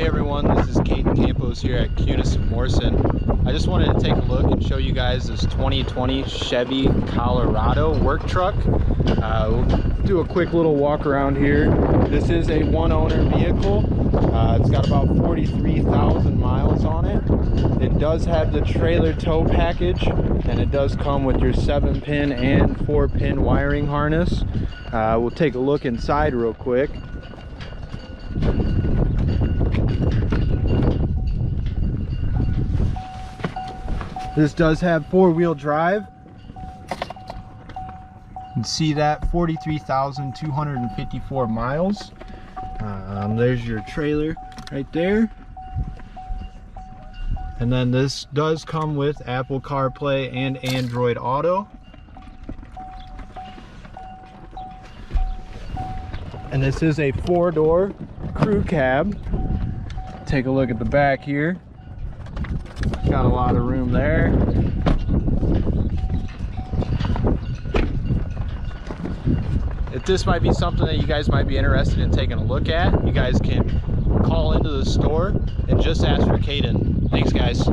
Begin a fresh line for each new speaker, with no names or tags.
Hey everyone, this is Caden Campos here at Kunes in Morrison. I just wanted to take a look and show you guys this 2020 Chevy Colorado work truck. We'll do a quick little walk around here. This is a one-owner vehicle. It's got about 43,000 miles on it. It does have the trailer tow package, and it does come with your 7-pin and 4-pin wiring harness. We'll take a look inside real quick. This does have 4-wheel drive. You can see that 43,254 miles. There's your trailer right there. And then this does come with Apple CarPlay and Android Auto. And this is a 4-door crew cab. Take a look at the back here. Got a lot of room there. If this might be something that you guys might be interested in taking a look at, you guys can call into the store and just ask for Caden. Thanks guys.